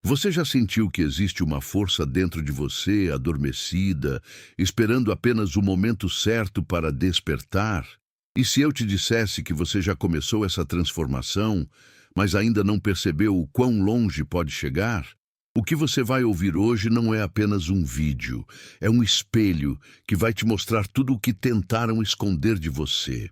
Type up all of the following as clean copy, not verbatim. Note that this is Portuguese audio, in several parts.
Você já sentiu que existe uma força dentro de você, adormecida, esperando apenas o momento certo para despertar? E se eu te dissesse que você já começou essa transformação, mas ainda não percebeu o quão longe pode chegar? O que você vai ouvir hoje não é apenas um vídeo, é um espelho que vai te mostrar tudo o que tentaram esconder de você.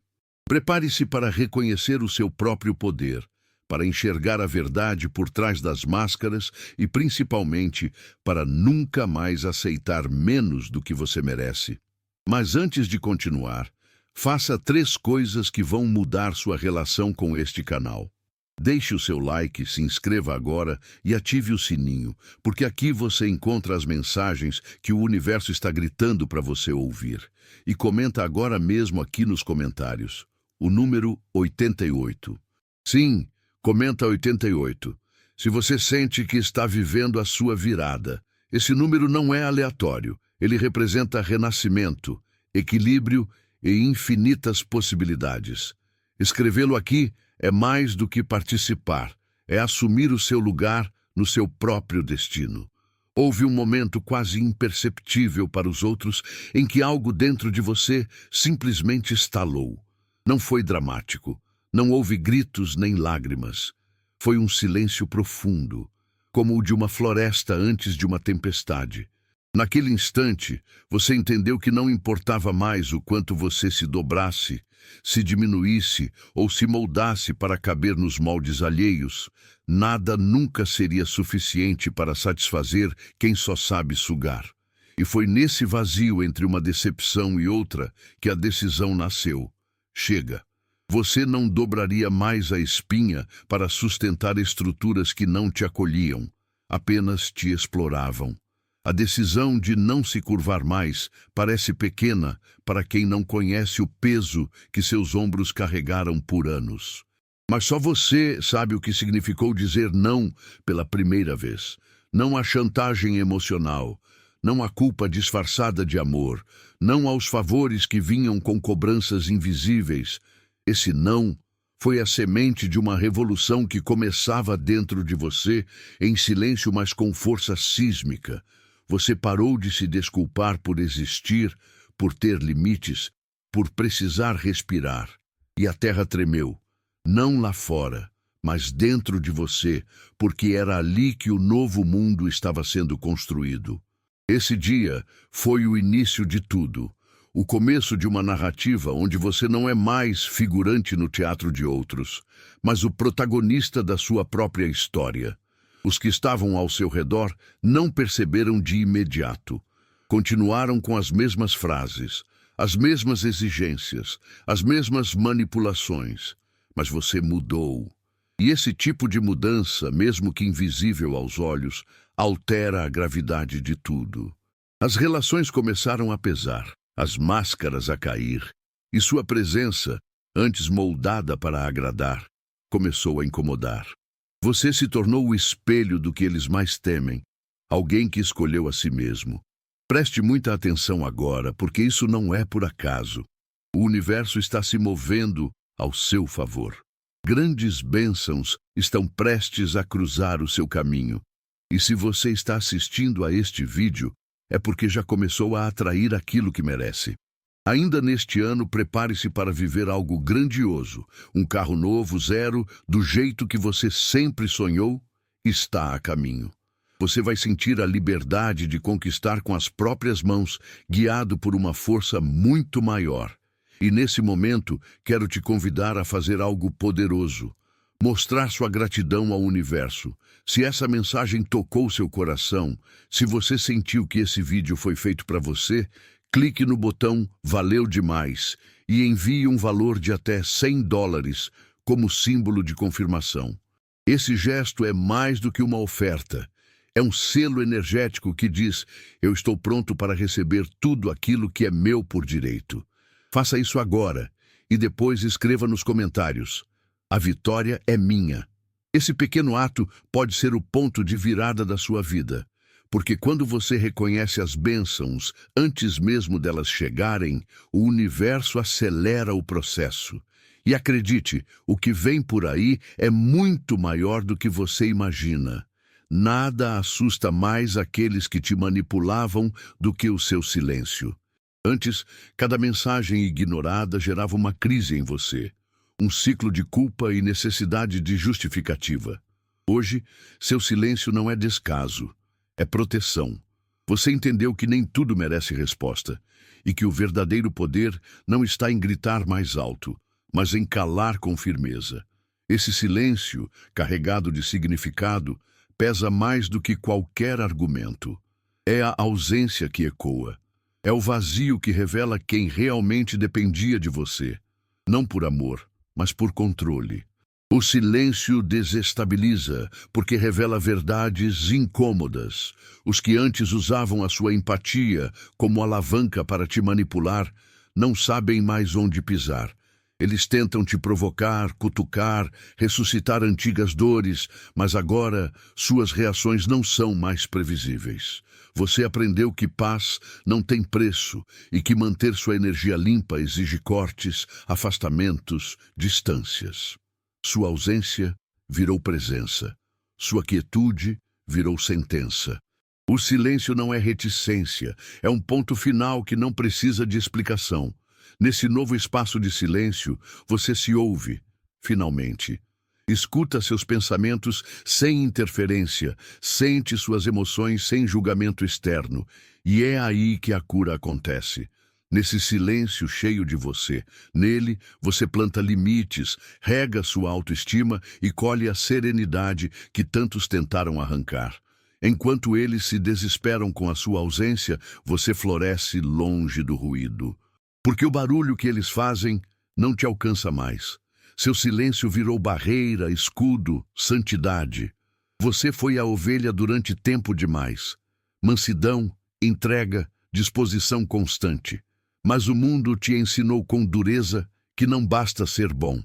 Prepare-se para reconhecer o seu próprio poder, para enxergar a verdade por trás das máscaras e, principalmente, para nunca mais aceitar menos do que você merece. Mas antes de continuar, faça 3 coisas que vão mudar sua relação com este canal. Deixe o seu like, se inscreva agora e ative o sininho, porque aqui você encontra as mensagens que o universo está gritando para você ouvir. E comenta agora mesmo aqui nos comentários. O número 88. Sim, comenta 88. Se você sente que está vivendo a sua virada, esse número não é aleatório. Ele representa renascimento, equilíbrio e infinitas possibilidades. Escrevê-lo aqui é mais do que participar, é assumir o seu lugar no seu próprio destino. Houve um momento quase imperceptível para os outros em que algo dentro de você simplesmente estalou. Não foi dramático, não houve gritos nem lágrimas. Foi um silêncio profundo, como o de uma floresta antes de uma tempestade. Naquele instante, você entendeu que não importava mais o quanto você se dobrasse, se diminuísse ou se moldasse para caber nos moldes alheios, nada nunca seria suficiente para satisfazer quem só sabe sugar. E foi nesse vazio entre uma decepção e outra que a decisão nasceu. Chega. Você não dobraria mais a espinha para sustentar estruturas que não te acolhiam, apenas te exploravam. A decisão de não se curvar mais parece pequena para quem não conhece o peso que seus ombros carregaram por anos. Mas só você sabe o que significou dizer não pela primeira vez. Não à chantagem emocional, não à culpa disfarçada de amor, não aos favores que vinham com cobranças invisíveis. Esse não foi a semente de uma revolução que começava dentro de você, em silêncio, mas com força sísmica. Você parou de se desculpar por existir, por ter limites, por precisar respirar. E a terra tremeu, não lá fora, mas dentro de você, porque era ali que o novo mundo estava sendo construído. Esse dia foi o início de tudo, o começo de uma narrativa onde você não é mais figurante no teatro de outros, mas o protagonista da sua própria história. Os que estavam ao seu redor não perceberam de imediato. Continuaram com as mesmas frases, as mesmas exigências, as mesmas manipulações. Mas você mudou. E esse tipo de mudança, mesmo que invisível aos olhos, altera a gravidade de tudo. As relações começaram a pesar, as máscaras a cair, e sua presença, antes moldada para agradar, começou a incomodar. Você se tornou o espelho do que eles mais temem, alguém que escolheu a si mesmo. Preste muita atenção agora, porque isso não é por acaso. O universo está se movendo ao seu favor. Grandes bênçãos estão prestes a cruzar o seu caminho. E se você está assistindo a este vídeo, é porque já começou a atrair aquilo que merece. Ainda neste ano, prepare-se para viver algo grandioso. Um carro novo, zero, do jeito que você sempre sonhou, está a caminho. Você vai sentir a liberdade de conquistar com as próprias mãos, guiado por uma força muito maior. E nesse momento, quero te convidar a fazer algo poderoso. Mostrar sua gratidão ao universo. Se essa mensagem tocou seu coração, se você sentiu que esse vídeo foi feito para você, clique no botão "Valeu demais" e envie um valor de até $100 como símbolo de confirmação. Esse gesto é mais do que uma oferta. É um selo energético que diz: eu estou pronto para receber tudo aquilo que é meu por direito. Faça isso agora e depois escreva nos comentários: a vitória é minha. Esse pequeno ato pode ser o ponto de virada da sua vida. Porque quando você reconhece as bênçãos antes mesmo delas chegarem, o universo acelera o processo. E acredite, o que vem por aí é muito maior do que você imagina. Nada assusta mais aqueles que te manipulavam do que o seu silêncio. Antes, cada mensagem ignorada gerava uma crise em você, um ciclo de culpa e necessidade de justificativa. Hoje, seu silêncio não é descaso, é proteção. Você entendeu que nem tudo merece resposta e que o verdadeiro poder não está em gritar mais alto, mas em calar com firmeza. Esse silêncio, carregado de significado, pesa mais do que qualquer argumento. É a ausência que ecoa. É o vazio que revela quem realmente dependia de você, não por amor, mas por controle. O silêncio desestabiliza, porque revela verdades incômodas. Os que antes usavam a sua empatia como alavanca para te manipular, não sabem mais onde pisar. Eles tentam te provocar, cutucar, ressuscitar antigas dores, mas agora suas reações não são mais previsíveis. Você aprendeu que paz não tem preço e que manter sua energia limpa exige cortes, afastamentos, distâncias. Sua ausência virou presença. Sua quietude virou sentença. O silêncio não é reticência, é um ponto final que não precisa de explicação. Nesse novo espaço de silêncio, você se ouve, finalmente. Escuta seus pensamentos sem interferência, sente suas emoções sem julgamento externo. E é aí que a cura acontece. Nesse silêncio cheio de você. Nele, você planta limites, rega sua autoestima e colhe a serenidade que tantos tentaram arrancar. Enquanto eles se desesperam com a sua ausência, você floresce longe do ruído. Porque o barulho que eles fazem não te alcança mais. Seu silêncio virou barreira, escudo, santidade. Você foi a ovelha durante tempo demais. Mansidão, entrega, disposição constante. Mas o mundo te ensinou com dureza que não basta ser bom.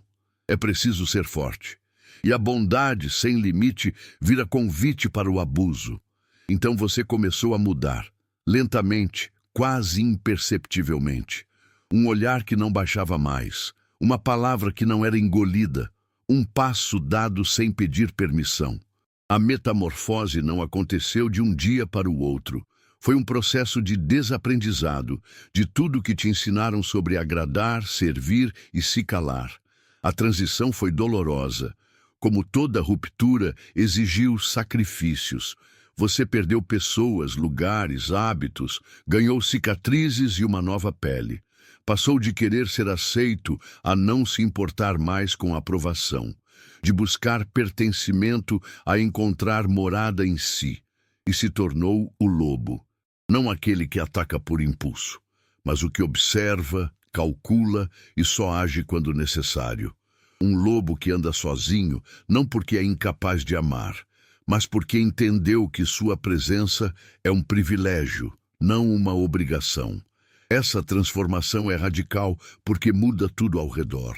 É preciso ser forte. E a bondade sem limite vira convite para o abuso. Então você começou a mudar, lentamente, quase imperceptivelmente. Um olhar que não baixava mais, uma palavra que não era engolida, um passo dado sem pedir permissão. A metamorfose não aconteceu de um dia para o outro. Foi um processo de desaprendizado, de tudo que te ensinaram sobre agradar, servir e se calar. A transição foi dolorosa. Como toda ruptura, exigiu sacrifícios. Você perdeu pessoas, lugares, hábitos, ganhou cicatrizes e uma nova pele. Passou de querer ser aceito a não se importar mais com a aprovação, de buscar pertencimento a encontrar morada em si, e se tornou o lobo. Não aquele que ataca por impulso, mas o que observa, calcula e só age quando necessário. Um lobo que anda sozinho, não porque é incapaz de amar, mas porque entendeu que sua presença é um privilégio, não uma obrigação. Essa transformação é radical porque muda tudo ao redor.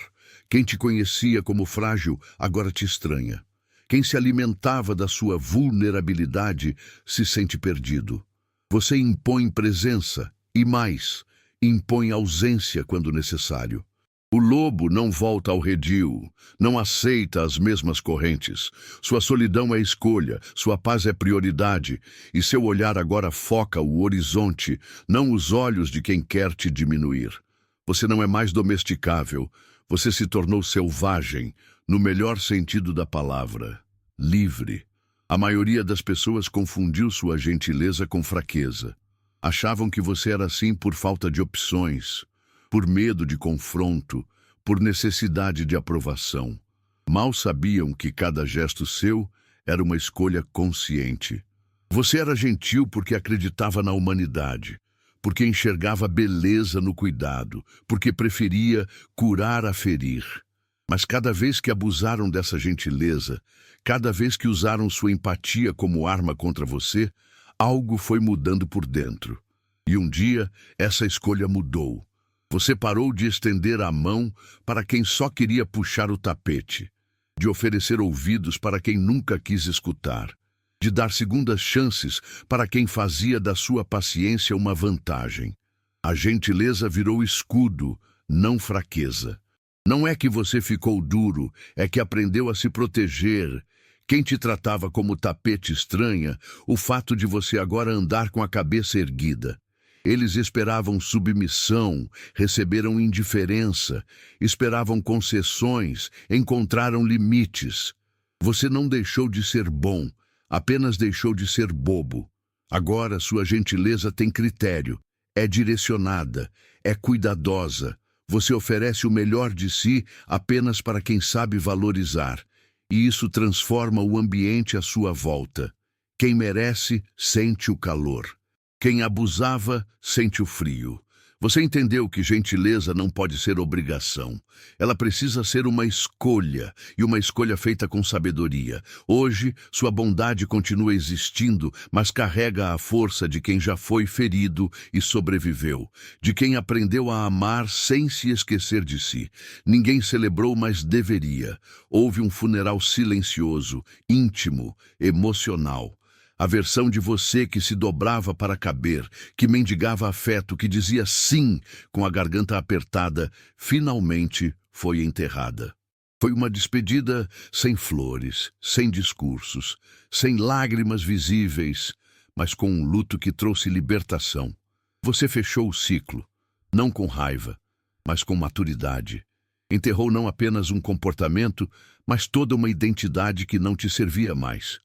Quem te conhecia como frágil agora te estranha. Quem se alimentava da sua vulnerabilidade se sente perdido. Você impõe presença e mais, impõe ausência quando necessário. O lobo não volta ao redil, não aceita as mesmas correntes. Sua solidão é escolha, sua paz é prioridade, e seu olhar agora foca o horizonte, não os olhos de quem quer te diminuir. Você não é mais domesticável, você se tornou selvagem, no melhor sentido da palavra, livre. A maioria das pessoas confundiu sua gentileza com fraqueza. Achavam que você era assim por falta de opções, por medo de confronto, por necessidade de aprovação. Mal sabiam que cada gesto seu era uma escolha consciente. Você era gentil porque acreditava na humanidade, porque enxergava beleza no cuidado, porque preferia curar a ferir. Mas cada vez que abusaram dessa gentileza, cada vez que usaram sua empatia como arma contra você, algo foi mudando por dentro. E um dia, essa escolha mudou. Você parou de estender a mão para quem só queria puxar o tapete, de oferecer ouvidos para quem nunca quis escutar, de dar segundas chances para quem fazia da sua paciência uma vantagem. A gentileza virou escudo, não fraqueza. Não é que você ficou duro, é que aprendeu a se proteger, Quem te tratava como tapete estranha, o fato de você agora andar com a cabeça erguida. Eles esperavam submissão, receberam indiferença, esperavam concessões, encontraram limites. Você não deixou de ser bom, apenas deixou de ser bobo. Agora sua gentileza tem critério, é direcionada, é cuidadosa. Você oferece o melhor de si apenas para quem sabe valorizar. E isso transforma o ambiente à sua volta. Quem merece, sente o calor. Quem abusava, sente o frio. Você entendeu que gentileza não pode ser obrigação. Ela precisa ser uma escolha, e uma escolha feita com sabedoria. Hoje, sua bondade continua existindo, mas carrega a força de quem já foi ferido e sobreviveu, de quem aprendeu a amar sem se esquecer de si. Ninguém celebrou, mas deveria. Houve um funeral silencioso, íntimo, emocional. A versão de você que se dobrava para caber, que mendigava afeto, que dizia sim com a garganta apertada, finalmente foi enterrada. Foi uma despedida sem flores, sem discursos, sem lágrimas visíveis, mas com um luto que trouxe libertação. Você fechou o ciclo, não com raiva, mas com maturidade. Enterrou não apenas um comportamento, mas toda uma identidade que não te servia mais.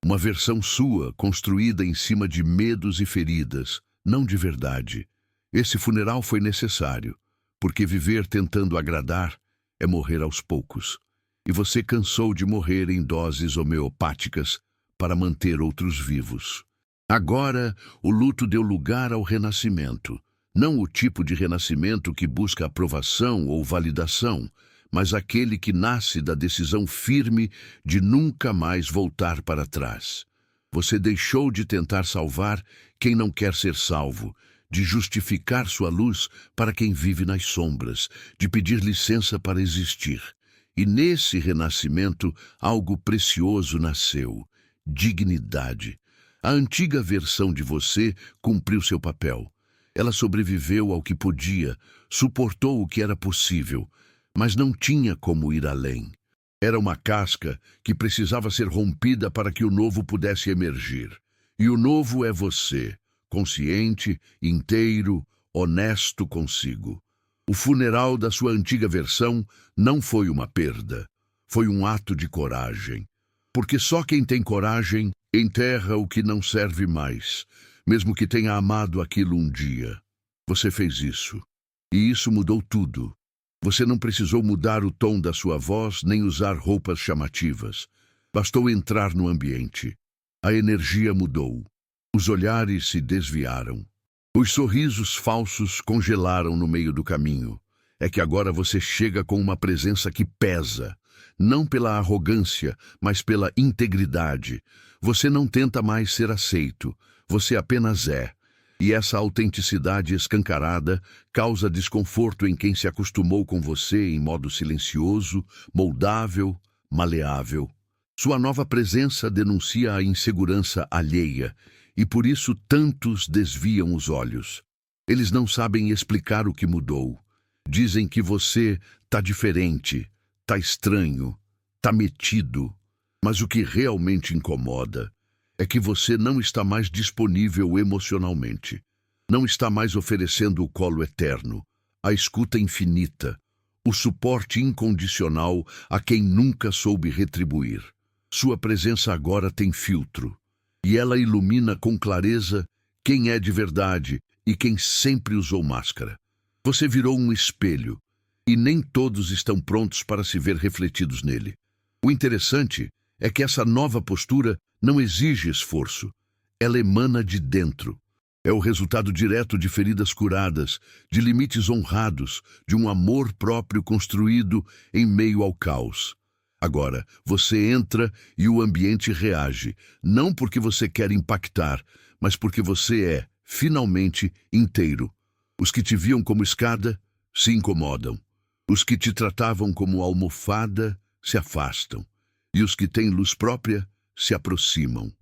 Uma versão sua, construída em cima de medos e feridas, não de verdade. Esse funeral foi necessário, porque viver tentando agradar é morrer aos poucos. E você cansou de morrer em doses homeopáticas para manter outros vivos. Agora, o luto deu lugar ao renascimento. Não o tipo de renascimento que busca aprovação ou validação, mas aquele que nasce da decisão firme de nunca mais voltar para trás. Você deixou de tentar salvar quem não quer ser salvo, de justificar sua luz para quem vive nas sombras, de pedir licença para existir. E nesse renascimento, algo precioso nasceu: dignidade. A antiga versão de você cumpriu seu papel. Ela sobreviveu ao que podia, suportou o que era possível, mas não tinha como ir além. Era uma casca que precisava ser rompida para que o novo pudesse emergir. E o novo é você, consciente, inteiro, honesto consigo. O funeral da sua antiga versão não foi uma perda, foi um ato de coragem. Porque só quem tem coragem enterra o que não serve mais, mesmo que tenha amado aquilo um dia. Você fez isso, e isso mudou tudo. Você não precisou mudar o tom da sua voz nem usar roupas chamativas. Bastou entrar no ambiente. A energia mudou. Os olhares se desviaram. Os sorrisos falsos congelaram no meio do caminho. É que agora você chega com uma presença que pesa, não pela arrogância, mas pela integridade. Você não tenta mais ser aceito, você apenas é. E essa autenticidade escancarada causa desconforto em quem se acostumou com você em modo silencioso, moldável, maleável. Sua nova presença denuncia a insegurança alheia, e por isso tantos desviam os olhos. Eles não sabem explicar o que mudou. Dizem que você tá diferente, tá estranho, tá metido. Mas o que realmente incomoda é que você não está mais disponível emocionalmente. Não está mais oferecendo o colo eterno, a escuta infinita, o suporte incondicional a quem nunca soube retribuir. Sua presença agora tem filtro, e ela ilumina com clareza quem é de verdade e quem sempre usou máscara. Você virou um espelho, e nem todos estão prontos para se ver refletidos nele. O interessante é que essa nova postura não exige esforço. Ela emana de dentro. É o resultado direto de feridas curadas, de limites honrados, de um amor próprio construído em meio ao caos. Agora, você entra e o ambiente reage, não porque você quer impactar, mas porque você é, finalmente, inteiro. Os que te viam como escada se incomodam. Os que te tratavam como almofada se afastam. E os que têm luz própria se aproximam.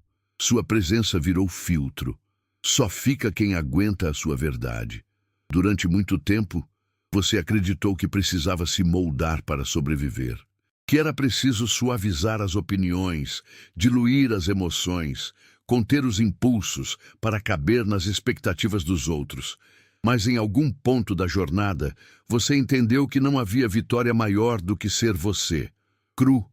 Sua presença virou filtro. Só fica quem aguenta a sua verdade. Durante muito tempo, você acreditou que precisava se moldar para sobreviver, que era preciso suavizar as opiniões, diluir as emoções, conter os impulsos para caber nas expectativas dos outros. Mas em algum ponto da jornada, você entendeu que não havia vitória maior do que ser você, cru,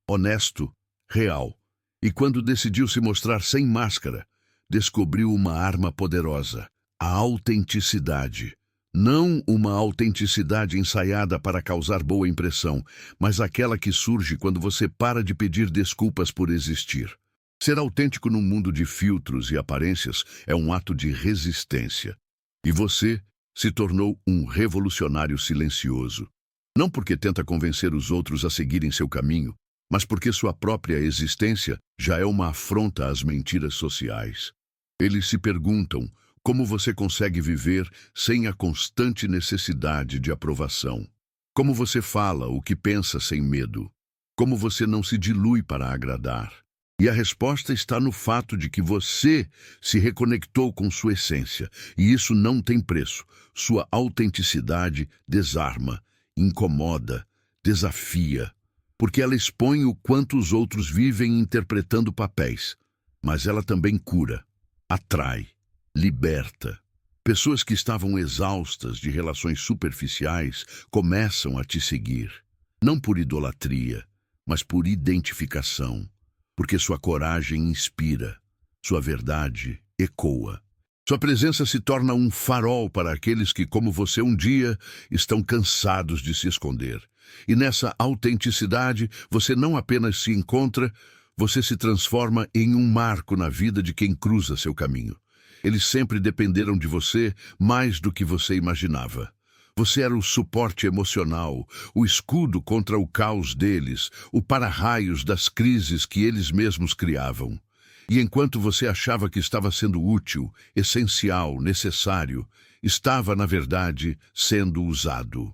honesto, real. E quando decidiu se mostrar sem máscara, descobriu uma arma poderosa, a autenticidade. Não uma autenticidade ensaiada para causar boa impressão, mas aquela que surge quando você para de pedir desculpas por existir. Ser autêntico num mundo de filtros e aparências é um ato de resistência. E você se tornou um revolucionário silencioso. Não porque tenta convencer os outros a seguirem seu caminho, mas porque sua própria existência já é uma afronta às mentiras sociais. Eles se perguntam como você consegue viver sem a constante necessidade de aprovação. Como você fala o que pensa sem medo. Como você não se dilui para agradar. E a resposta está no fato de que você se reconectou com sua essência, e isso não tem preço. Sua autenticidade desarma, incomoda, desafia, porque ela expõe o quanto os outros vivem interpretando papéis, mas ela também cura, atrai, liberta. Pessoas que estavam exaustas de relações superficiais começam a te seguir, não por idolatria, mas por identificação. Porque sua coragem inspira, sua verdade ecoa. Sua presença se torna um farol para aqueles que, como você um dia, estão cansados de se esconder. E nessa autenticidade, você não apenas se encontra, você se transforma em um marco na vida de quem cruza seu caminho. Eles sempre dependeram de você mais do que você imaginava. Você era o suporte emocional, o escudo contra o caos deles, o para-raios das crises que eles mesmos criavam. E enquanto você achava que estava sendo útil, essencial, necessário, estava, na verdade, sendo usado.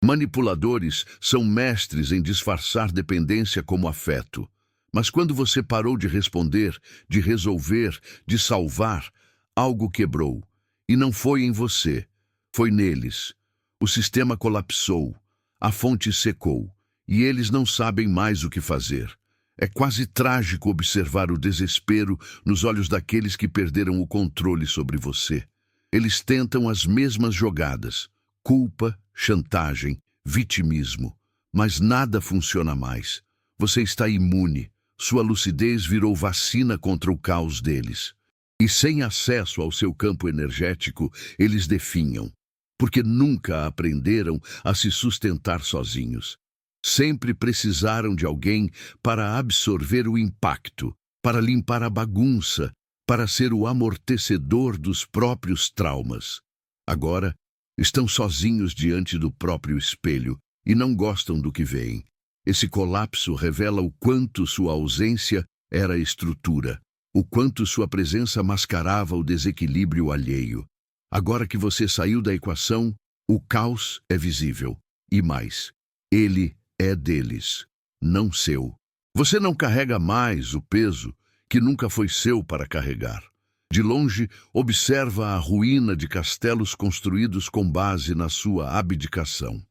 Manipuladores são mestres em disfarçar dependência como afeto. Mas quando você parou de responder, de resolver, de salvar, algo quebrou. E não foi em você, foi neles. O sistema colapsou, a fonte secou, e eles não sabem mais o que fazer. É quase trágico observar o desespero nos olhos daqueles que perderam o controle sobre você. Eles tentam as mesmas jogadas, culpa, chantagem, vitimismo, mas nada funciona mais. Você está imune, sua lucidez virou vacina contra o caos deles. E sem acesso ao seu campo energético, eles definham. Porque nunca aprenderam a se sustentar sozinhos. Sempre precisaram de alguém para absorver o impacto, para limpar a bagunça, para ser o amortecedor dos próprios traumas. Agora, estão sozinhos diante do próprio espelho e não gostam do que veem. Esse colapso revela o quanto sua ausência era estrutura, o quanto sua presença mascarava o desequilíbrio alheio. Agora que você saiu da equação, o caos é visível. E mais, ele é deles, não seu. Você não carrega mais o peso que nunca foi seu para carregar. De longe, observa a ruína de castelos construídos com base na sua abdicação.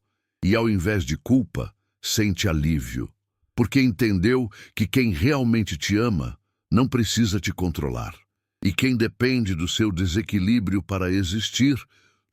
E ao invés de culpa, sente alívio. Porque entendeu que quem realmente te ama não precisa te controlar. E quem depende do seu desequilíbrio para existir,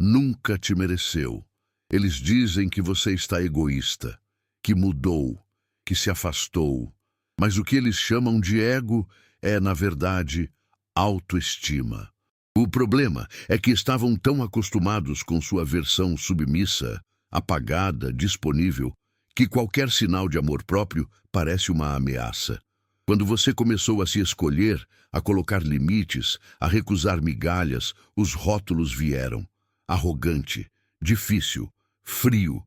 nunca te mereceu. Eles dizem que você está egoísta, que mudou, que se afastou. Mas o que eles chamam de ego é, na verdade, autoestima. O problema é que estavam tão acostumados com sua versão submissa, apagada, disponível, que qualquer sinal de amor próprio parece uma ameaça. Quando você começou a se escolher, a colocar limites, a recusar migalhas, os rótulos vieram. Arrogante, difícil, frio.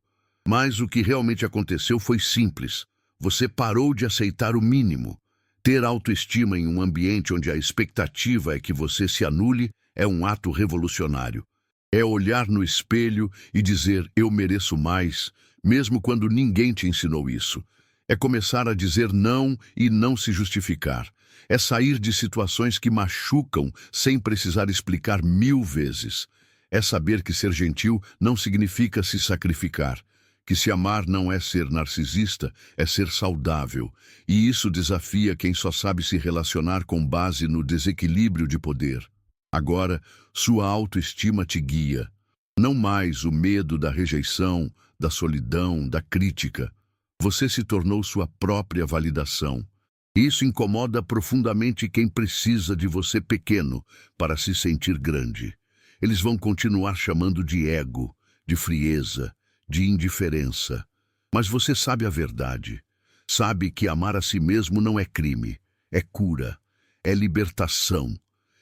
Mas o que realmente aconteceu foi simples. Você parou de aceitar o mínimo. Ter autoestima em um ambiente onde a expectativa é que você se anule é um ato revolucionário. É olhar no espelho e dizer, eu mereço mais, mesmo quando ninguém te ensinou isso. É começar a dizer não e não se justificar. É sair de situações que machucam sem precisar explicar 1000 vezes. É saber que ser gentil não significa se sacrificar, que se amar não é ser narcisista, é ser saudável, e isso desafia quem só sabe se relacionar com base no desequilíbrio de poder. Agora, sua autoestima te guia, não mais o medo da rejeição, da solidão, da crítica. Você se tornou sua própria validação. Isso incomoda profundamente quem precisa de você pequeno para se sentir grande. Eles vão continuar chamando de ego, de frieza, de indiferença. Mas você sabe a verdade. Sabe que amar a si mesmo não é crime, é cura, é libertação.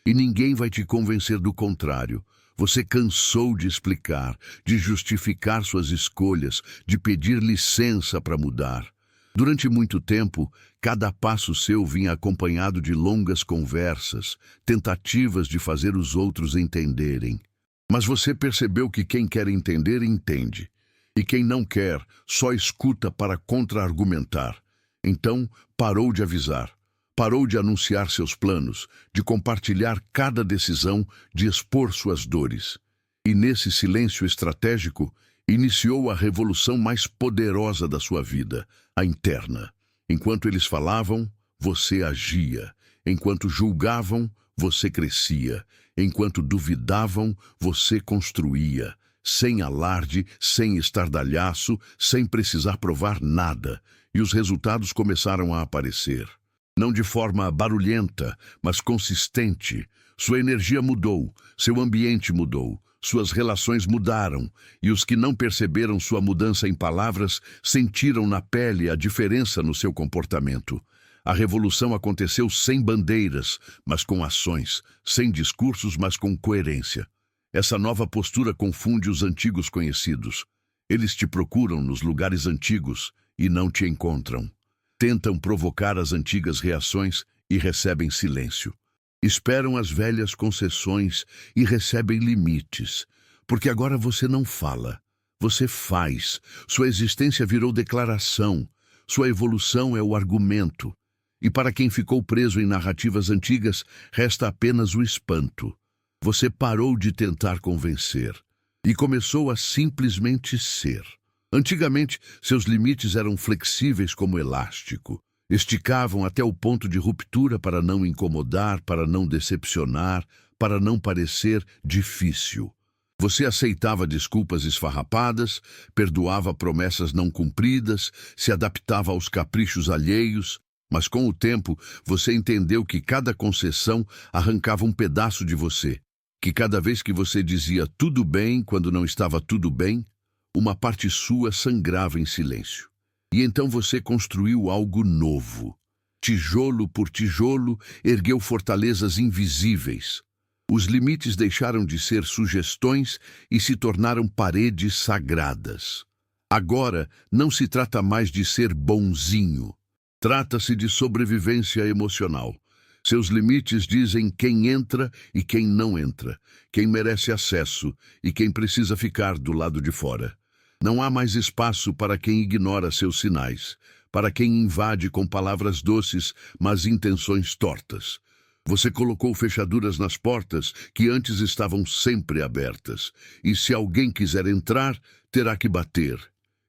E ninguém vai te convencer do contrário. Você cansou de explicar, de justificar suas escolhas, de pedir licença para mudar. Durante muito tempo, cada passo seu vinha acompanhado de longas conversas, tentativas de fazer os outros entenderem. Mas você percebeu que quem quer entender, entende. E quem não quer, só escuta para contra-argumentar. Então, parou de avisar. Parou de anunciar seus planos, de compartilhar cada decisão, de expor suas dores. E nesse silêncio estratégico, iniciou a revolução mais poderosa da sua vida, a interna. Enquanto eles falavam, você agia. Enquanto julgavam, você crescia. Enquanto duvidavam, você construía. Sem alarde, sem estardalhaço, sem precisar provar nada. E os resultados começaram a aparecer. Não de forma barulhenta, mas consistente. Sua energia mudou, seu ambiente mudou, suas relações mudaram, e os que não perceberam sua mudança em palavras sentiram na pele a diferença no seu comportamento. A revolução aconteceu sem bandeiras, mas com ações, sem discursos, mas com coerência. Essa nova postura confunde os antigos conhecidos. Eles te procuram nos lugares antigos e não te encontram. Tentam provocar as antigas reações e recebem silêncio. Esperam as velhas concessões e recebem limites. Porque agora você não fala, você faz. Sua existência virou declaração. Sua evolução é o argumento. E para quem ficou preso em narrativas antigas, resta apenas o espanto. Você parou de tentar convencer e começou a simplesmente ser. Antigamente, seus limites eram flexíveis como elástico. Esticavam até o ponto de ruptura para não incomodar, para não decepcionar, para não parecer difícil. Você aceitava desculpas esfarrapadas, perdoava promessas não cumpridas, se adaptava aos caprichos alheios, mas com o tempo você entendeu que cada concessão arrancava um pedaço de você, que cada vez que você dizia tudo bem quando não estava tudo bem, uma parte sua sangrava em silêncio. E então você construiu algo novo. Tijolo por tijolo, ergueu fortalezas invisíveis. Os limites deixaram de ser sugestões e se tornaram paredes sagradas. Agora, não se trata mais de ser bonzinho. Trata-se de sobrevivência emocional. Seus limites dizem quem entra e quem não entra, quem merece acesso e quem precisa ficar do lado de fora. Não há mais espaço para quem ignora seus sinais, para quem invade com palavras doces, mas intenções tortas. Você colocou fechaduras nas portas que antes estavam sempre abertas, e se alguém quiser entrar, terá que bater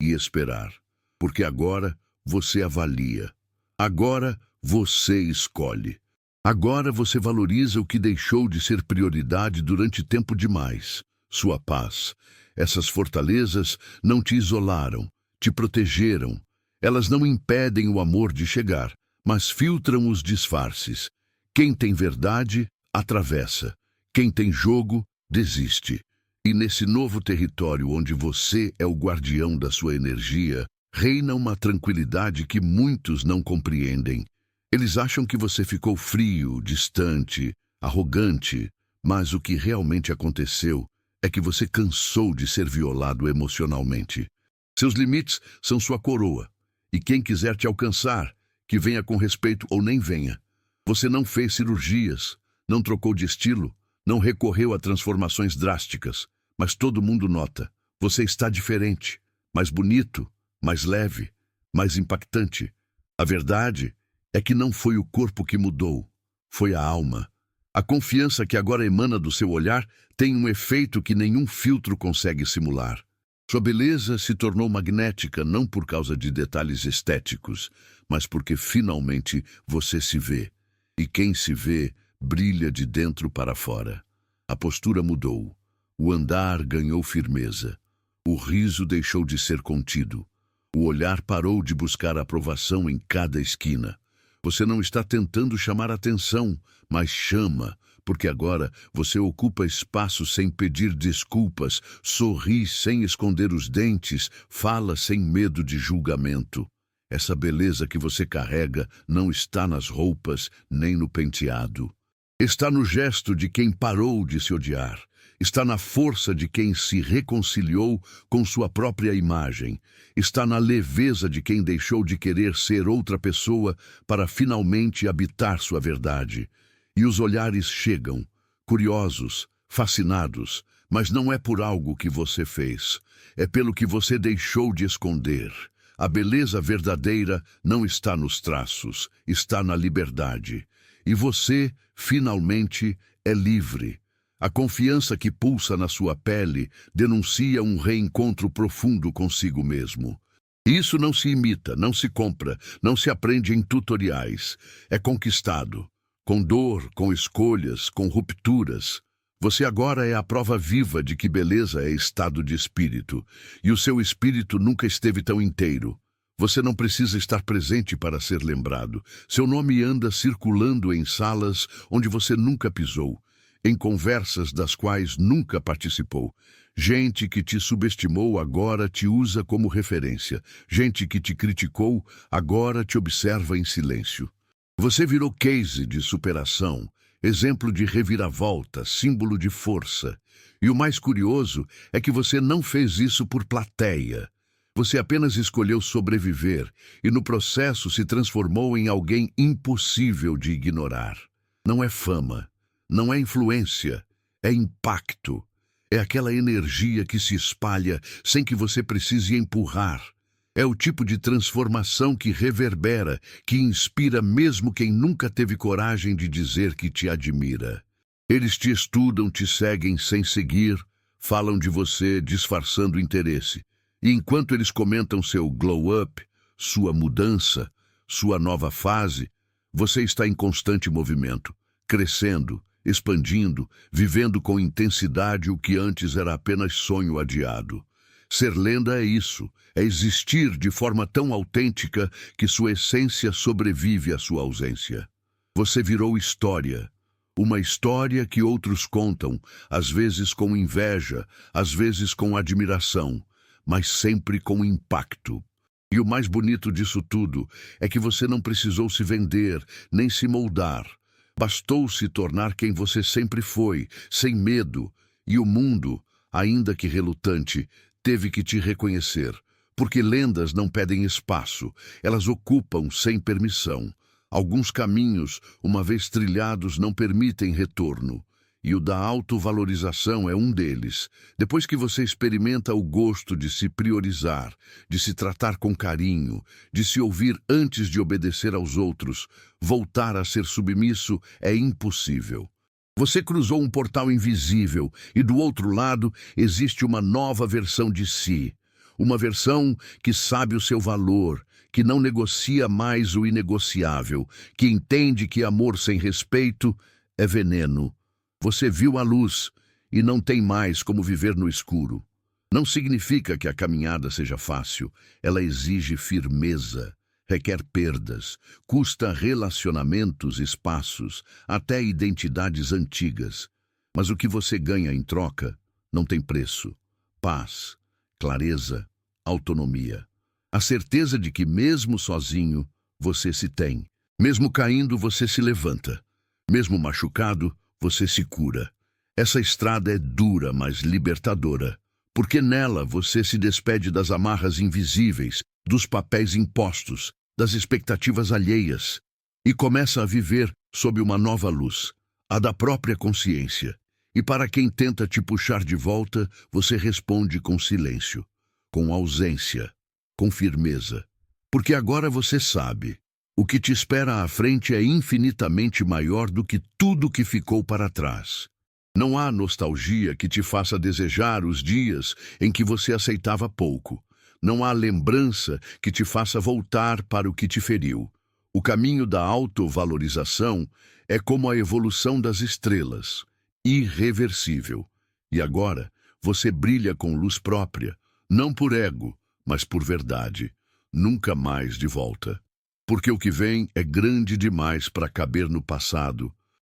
e esperar, porque agora você avalia. Agora você escolhe. Agora você valoriza o que deixou de ser prioridade durante tempo demais. Sua paz. Essas fortalezas não te isolaram, te protegeram. Elas não impedem o amor de chegar, mas filtram os disfarces. Quem tem verdade, atravessa. Quem tem jogo, desiste. E nesse novo território onde você é o guardião da sua energia, reina uma tranquilidade que muitos não compreendem. Eles acham que você ficou frio, distante, arrogante, mas o que realmente aconteceu é que você cansou de ser violado emocionalmente. Seus limites são sua coroa, e quem quiser te alcançar, que venha com respeito ou nem venha. Você não fez cirurgias, não trocou de estilo, não recorreu a transformações drásticas, mas todo mundo nota. Você está diferente, mais bonito, mais leve, mais impactante. A verdade é que não foi o corpo que mudou, foi a alma. A confiança que agora emana do seu olhar tem um efeito que nenhum filtro consegue simular. Sua beleza se tornou magnética não por causa de detalhes estéticos, mas porque finalmente você se vê. E quem se vê, brilha de dentro para fora. A postura mudou. O andar ganhou firmeza. O riso deixou de ser contido. O olhar parou de buscar aprovação em cada esquina. Você não está tentando chamar atenção, mas chama, porque agora você ocupa espaço sem pedir desculpas, sorri sem esconder os dentes, fala sem medo de julgamento. Essa beleza que você carrega não está nas roupas nem no penteado. Está no gesto de quem parou de se odiar. Está na força de quem se reconciliou com sua própria imagem. Está na leveza de quem deixou de querer ser outra pessoa para finalmente habitar sua verdade. E os olhares chegam, curiosos, fascinados, mas não é por algo que você fez. É pelo que você deixou de esconder. A beleza verdadeira não está nos traços, está na liberdade. E você, finalmente, é livre. A confiança que pulsa na sua pele denuncia um reencontro profundo consigo mesmo. Isso não se imita, não se compra, não se aprende em tutoriais. É conquistado. Com dor, com escolhas, com rupturas. Você agora é a prova viva de que beleza é estado de espírito. E o seu espírito nunca esteve tão inteiro. Você não precisa estar presente para ser lembrado. Seu nome anda circulando em salas onde você nunca pisou. Em conversas das quais nunca participou. Gente que te subestimou agora te usa como referência. Gente que te criticou agora te observa em silêncio. Você virou case de superação, exemplo de reviravolta, símbolo de força. E o mais curioso é que você não fez isso por plateia. Você apenas escolheu sobreviver e no processo se transformou em alguém impossível de ignorar. Não é fama. Não é influência, é impacto. É aquela energia que se espalha sem que você precise empurrar. É o tipo de transformação que reverbera, que inspira mesmo quem nunca teve coragem de dizer que te admira. Eles te estudam, te seguem sem seguir, falam de você disfarçando interesse. E enquanto eles comentam seu glow-up, sua mudança, sua nova fase, você está em constante movimento, crescendo, expandindo, vivendo com intensidade o que antes era apenas sonho adiado. Ser lenda é isso, é existir de forma tão autêntica que sua essência sobrevive à sua ausência. Você virou história, uma história que outros contam, às vezes com inveja, às vezes com admiração, mas sempre com impacto. E o mais bonito disso tudo é que você não precisou se vender, nem se moldar. Bastou se tornar quem você sempre foi, sem medo, e o mundo, ainda que relutante, teve que te reconhecer, porque lendas não pedem espaço, elas ocupam sem permissão. Alguns caminhos, uma vez trilhados, não permitem retorno, e o da autovalorização é um deles. Depois que você experimenta o gosto de se priorizar, de se tratar com carinho, de se ouvir antes de obedecer aos outros, voltar a ser submisso é impossível. Você cruzou um portal invisível e do outro lado existe uma nova versão de si. Uma versão que sabe o seu valor, que não negocia mais o inegociável, que entende que amor sem respeito é veneno. Você viu a luz e não tem mais como viver no escuro. Não significa que a caminhada seja fácil. Ela exige firmeza, requer perdas, custa relacionamentos, espaços, até identidades antigas. Mas o que você ganha em troca não tem preço. Paz, clareza, autonomia. A certeza de que mesmo sozinho, você se tem. Mesmo caindo, você se levanta. Mesmo machucado, você se cura. Essa estrada é dura, mas libertadora, porque nela você se despede das amarras invisíveis, dos papéis impostos, das expectativas alheias, e começa a viver sob uma nova luz, a da própria consciência. E para quem tenta te puxar de volta, você responde com silêncio, com ausência, com firmeza. Porque agora você sabe. O que te espera à frente é infinitamente maior do que tudo que ficou para trás. Não há nostalgia que te faça desejar os dias em que você aceitava pouco. Não há lembrança que te faça voltar para o que te feriu. O caminho da autovalorização é como a evolução das estrelas, irreversível. E agora, você brilha com luz própria, não por ego, mas por verdade. Nunca mais de volta. Porque o que vem é grande demais para caber no passado,